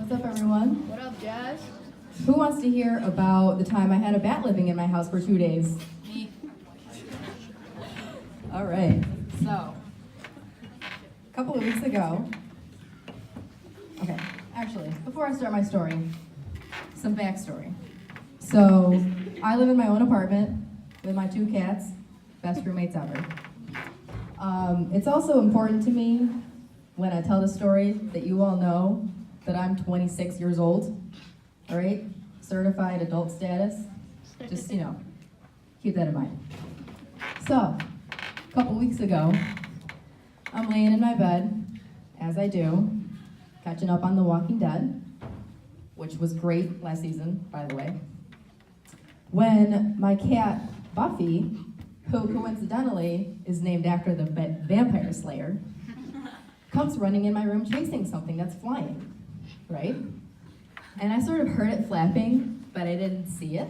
What's up, everyone? What up, Jazz? Who wants to hear about the time I had a bat living in my house for 2 days? Me. All right. So, a couple of weeks ago, okay, actually, before I start my story, some backstory. So, I live in my own apartment with my 2 cats, best roommates ever. It's also important to me when I tell the story that you all know that I'm 26 years old, all right? Certified adult status. Just, keep that in mind. So, a couple weeks ago, I'm laying in my bed, as I do, catching up on The Walking Dead, which was great last season, by the way, when my cat, Buffy, who coincidentally is named after the vampire slayer, comes running in my room chasing something that's flying, right? And I sort of heard it flapping, but I didn't see it.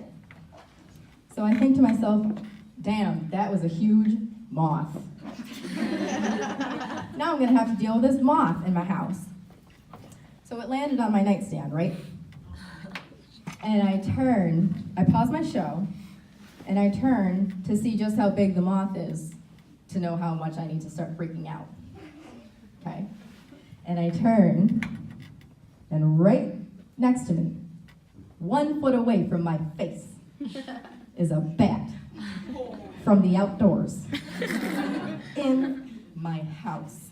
So I think to myself, damn, that was a huge moth. Now I'm gonna have to deal with this moth in my house. So it landed on my nightstand, right? And I paused my show, and I turned to see just how big the moth is to know how much I need to start freaking out. Okay? And I turned, and right next to me, 1 foot away from my face, is a bat from the outdoors in my house.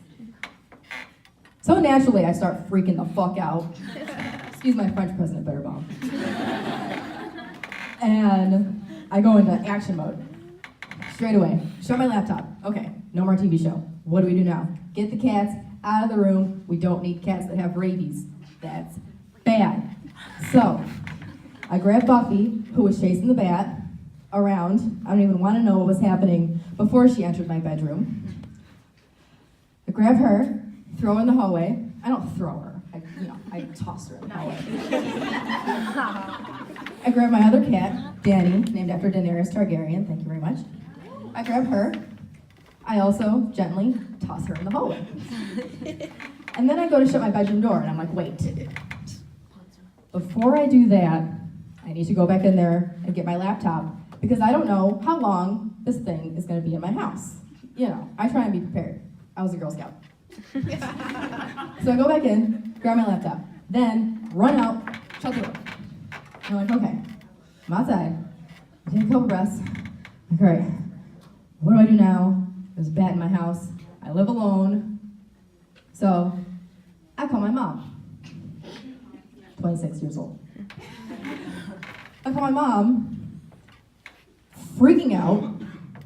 So naturally, I start freaking the fuck out. Excuse my French President Bitterbomb. And I go into action mode. Straight away. Shut my laptop. Okay, no more TV show. What do we do now? Get the cats out of the room. We don't need cats that have rabies. That's bad. So, I grabbed Buffy, who was chasing the bat around. I don't even want to know what was happening before she entered my bedroom. I grab her, throw her in the hallway. I don't throw her. I toss her in the hallway. I grab my other cat, Dany, named after Daenerys Targaryen. Thank you very much. I grab her. I also gently toss her in the hallway. And then I go to shut my bedroom door, and I'm like, wait. Before I do that, I need to go back in there and get my laptop, because I don't know how long this thing is going to be in my house. I try and be prepared. I was a Girl Scout. So I go back in, grab my laptop, then run out, shut the door. And I'm like, okay, I'm outside, I take a couple breaths, like, all right, what do I do now? There's a bat in my house, I live alone, so I call my mom, 26 years old. I call my mom, freaking out,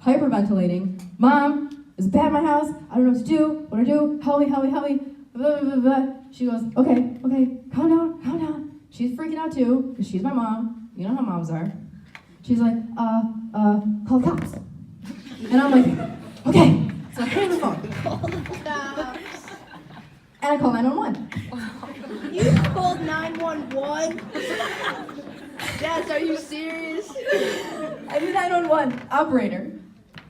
hyperventilating, Mom, there's a bat in my house, I don't know what to do, help me, blah, blah, blah. She goes, okay, calm down. She's freaking out too, because she's my mom. You know how moms are. She's like, call the cops. And I'm like, okay. So I hang the phone. Call the cops. And I call 911. You called 911? Jazz, are you serious? I do 911. Operator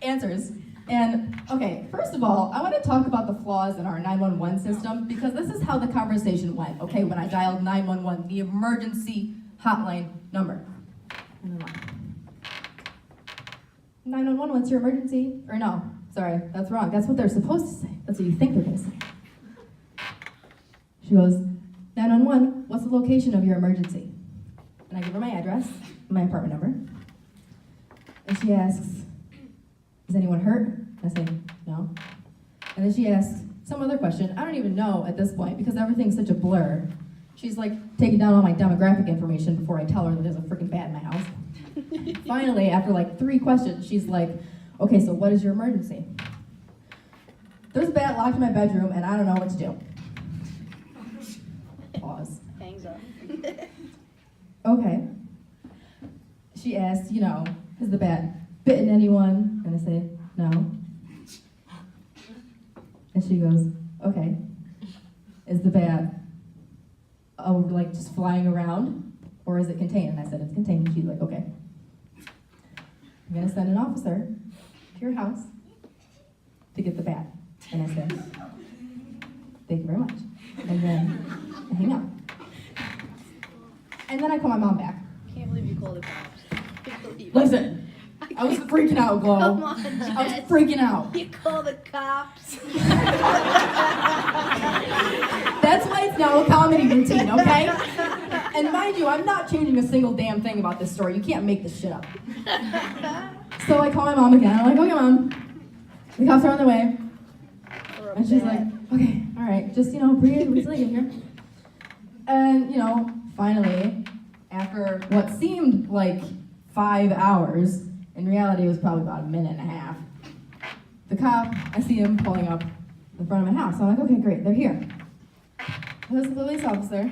answers. And, okay, first of all, I want to talk about the flaws in our 911 system, because this is how the conversation went, okay, when I dialed 911, the emergency hotline number. 911, what's your emergency? Or no, sorry, that's wrong. That's what they're supposed to say. That's what you think they're going to say. She goes, 911, what's the location of your emergency? And I give her my address, my apartment number. And she asks, is anyone hurt? I say, no. And then she asks some other question. I don't even know at this point, because everything's such a blur. She's like taking down all my demographic information before I tell her that there's a freaking bat in my house. Finally, after like 3 questions, she's like, okay, so what is your emergency? There's a bat locked in my bedroom, and I don't know what to do. Pause. Hangs up. Okay. She asks, has the bat bitten anyone? And I say, no. And she goes, okay. Is the bat, just flying around? Or is it contained? And I said, it's contained. And she's like, okay. I'm going to send an officer to your house to get the bat. And I said, thank you very much. And then I hang up. And then I call my mom back. Can't believe you called the cops. Can't believe it. Listen, I was freaking out, Glow. Come on, I was Jess. freaking out. You call the cops. That's why it's now a comedy routine, okay? And mind you, I'm not changing a single damn thing about this story. You can't make this shit up. So I call my mom again. I'm like, okay, Mom. The cops are on their way. And she's like, okay, all right, just, breathe, we're sleeping here. And, finally, after what seemed like 5 hours, in reality it was probably about a minute and a half, the cop, I see him pulling up in front of my house. So I'm like, okay, great, they're here. There's a police officer,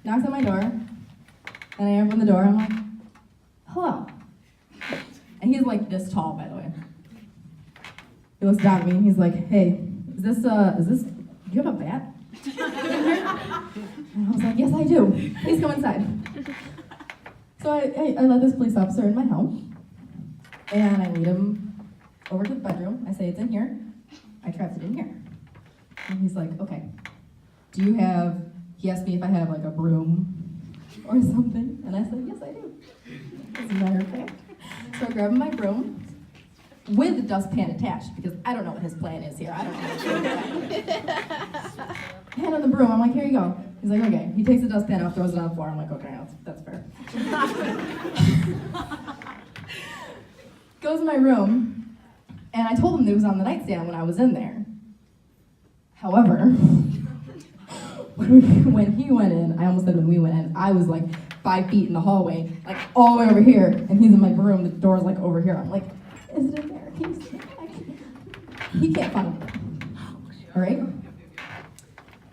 knocks on my door, and I open the door, I'm like, hello. And he's like this tall, by the way. He looks down at me and he's like, hey, do you have a bat? And I was like, yes, I do. Please come inside. So I let this police officer in my home, and I lead him over to the bedroom. I say, it's in here. I trapped it in here. And he's like, okay. He asked me if I have like a broom or something, and I said, yes, I do. As a matter of fact. So I grab my broom with the dustpan attached, because I don't know what his plan is here. I don't know what he's doing. Hand on the broom, I'm like, here you go. He's like, okay. He takes the dustpan off, throws it on the floor. I'm like, okay, that's fair. Goes in my room, and I told him it was on the nightstand when I was in there. However, when he went in, I almost said when we went in, I was like 5 feet in the hallway, like all the way over here, and he's in my room, the door's like over here. I'm like, is it in there? Can you see it? He can't find it. All right?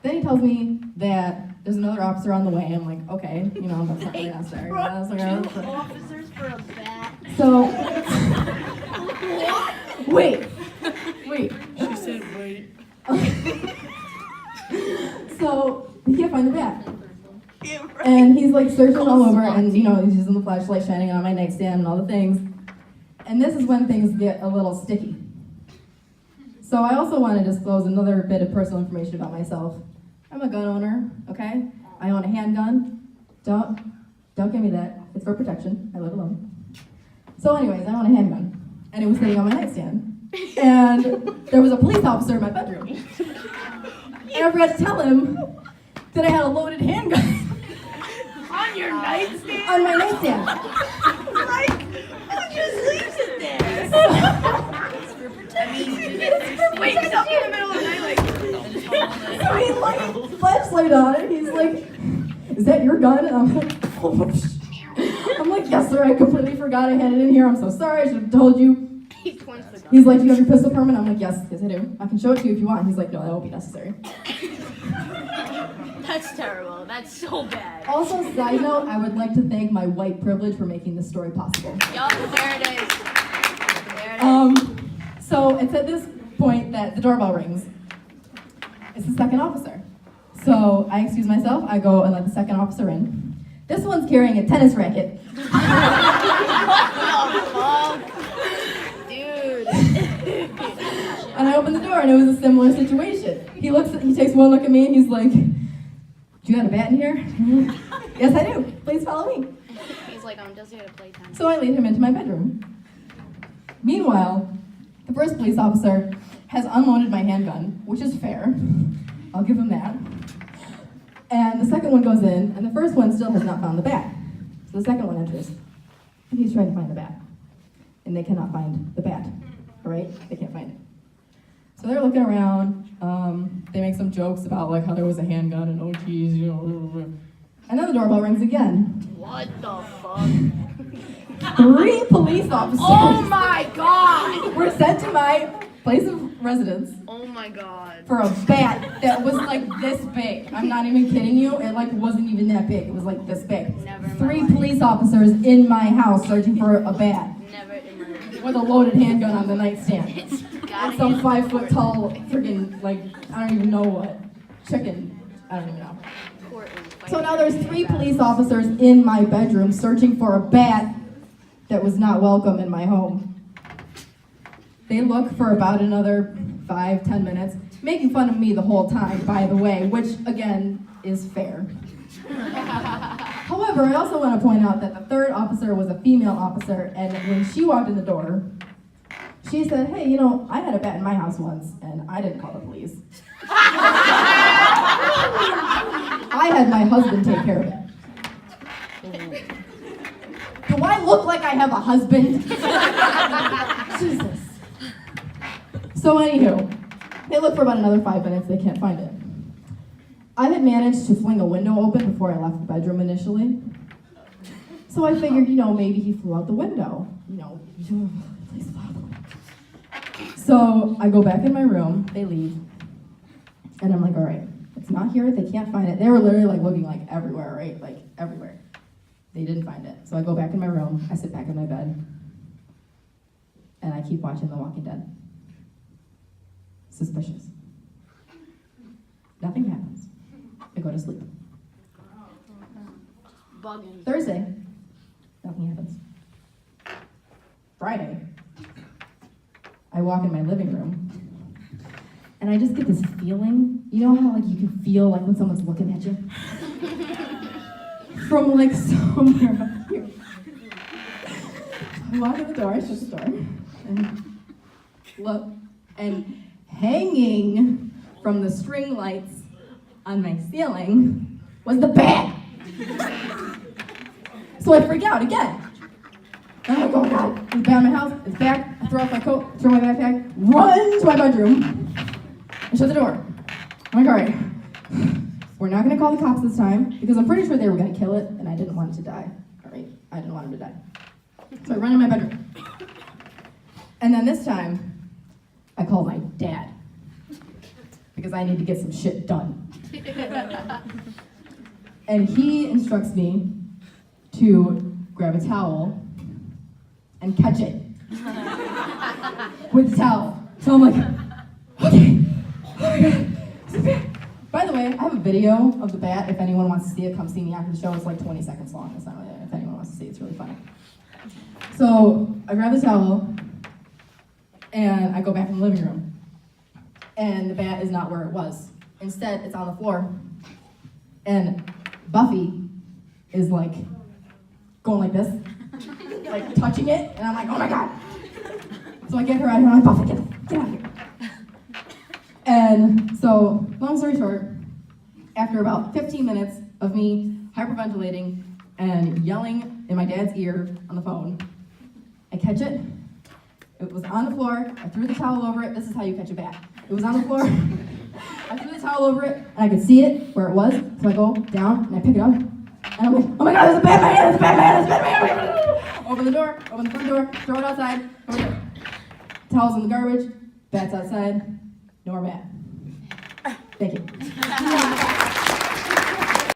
Then he tells me that there's another officer on the way. I'm like, okay, that's not really necessary. Two officers for a bat. So, What? wait. She said wait. So, he can't find the bat. And he's like searching all over, and he's using the flashlight shining on my nightstand and all the things. And this is when things get a little sticky. So I also want to disclose another bit of personal information about myself. I'm a gun owner, okay? I own a handgun. Don't give me that. It's for protection. I live alone. So anyways, I own a handgun. And it was sitting on my nightstand. And there was a police officer in my bedroom. And I forgot to tell him that I had a loaded handgun. On your nightstand? On my nightstand. Like, who just leaves it there? Wakes up in the middle of the night like. So he like flashlight on it. He's like, "Is that your gun?" And I'm like, "Oh, I'm like, yes, sir. I completely forgot I had it in here. I'm so sorry. I should have told you." He points the gun. He's like, "Do you have your pistol permit?" I'm like, "Yes, I do. I can show it to you if you want." He's like, "No, that won't be necessary." That's terrible. That's so bad. Also, side note, I would like to thank my white privilege for making this story possible. Yup, there it is. There it is. So it's at this point that the doorbell rings. It's the second officer. So I excuse myself, I go and let the second officer in. This one's carrying a tennis racket. Dude. And I open the door and it was a similar situation. He takes one look at me and he's like, "Do you got a bat in here?" "Yes, I do. Please follow me." He's like, does he have a playtime? So I lead him into my bedroom. Meanwhile, the first police officer has unloaded my handgun, which is fair. I'll give him that. And the second one goes in, and the first one still has not found the bat. So the second one enters, and he's trying to find the bat. And they cannot find the bat, all right? They can't find it. So they're looking around. They make some jokes about like how there was a handgun and oh geez, And then the doorbell rings again. What the fuck? 3 police officers Oh my god! were sent to my place of residence Oh my god. for a bat that was like this big. I'm not even kidding you. It like wasn't even that big. It was like this big. Never in my 3 life. police officers in my house searching for a bat Never in my life. with a loaded handgun on the nightstand. It's gotta And some be 5 foot tall freaking like I don't even know what chicken. I don't even know. Portland. So now there's 3 police officers in my bedroom searching for a bat that was not welcome in my home. They look for about another 5-10 minutes, making fun of me the whole time, by the way, which again is fair. However, I also want to point out that the third officer was a female officer, and when she walked in the door, she said, hey, you know, I had a bat in my house once, and I didn't call the police. I had my husband take care of it. Do I look like I have a husband? Jesus. So anywho, they look for about another 5 minutes, they can't find it. I had managed to fling a window open before I left the bedroom initially. So I figured, you know, maybe he flew out the window. You know, please fly out the window. So I go back in my room, they leave, and I'm like, all right, it's not here, they can't find it. They were literally like looking like everywhere, right? Like everywhere. They didn't find it. So I go back in my room, I sit back in my bed, and I keep watching The Walking Dead. Suspicious. Nothing happens. I go to sleep. Bugging. Thursday, nothing happens. Friday, I walk in my living room, and I just get this feeling. You know how like you can feel like when someone's looking at you? From like somewhere up here. I walk in the door, I shut the door, and look, and hanging from the string lights on my ceiling was the bat. So I freak out again. And I'm like, oh God, it's bat in my house, it's back. I throw off my coat, throw my backpack, run to my bedroom, and shut the door. I'm like, all right, we're not gonna call the cops this time, because I'm pretty sure they were gonna kill it, and I didn't want it to die. All right, I didn't want him to die. So I run in my bedroom. And then this time, I call my dad, because I need to get some shit done. And he instructs me to grab a towel and catch it with the towel. So I'm like, okay, oh my God, it's a bat. By the way, I have a video of the bat. If anyone wants to see it, come see me after the show. It's like 20 seconds long. It's not really, if anyone wants to see it, it's really funny. So I grab the towel and I go back in the living room. And the bat is not where it was. Instead, it's on the floor. And Buffy is like going like this, like touching it, and I'm like, oh my God. So I get her out here, I'm like, Buffy, get out of here. And so, long story short, after about 15 minutes of me hyperventilating and yelling in my dad's ear on the phone, I catch it. It was on the floor, I threw the towel over it. This is how you catch a bat. It was on the floor. I threw the towel over it, and I could see it where it was. So I go down, and I pick it up, and I'm like, oh my God, there's a bat in my hand, there's a bat in my hand, there's a bat in my hand. Open the door, open the front door, throw it outside, over there. Towels in the garbage, bats outside, no more bat. Thank you.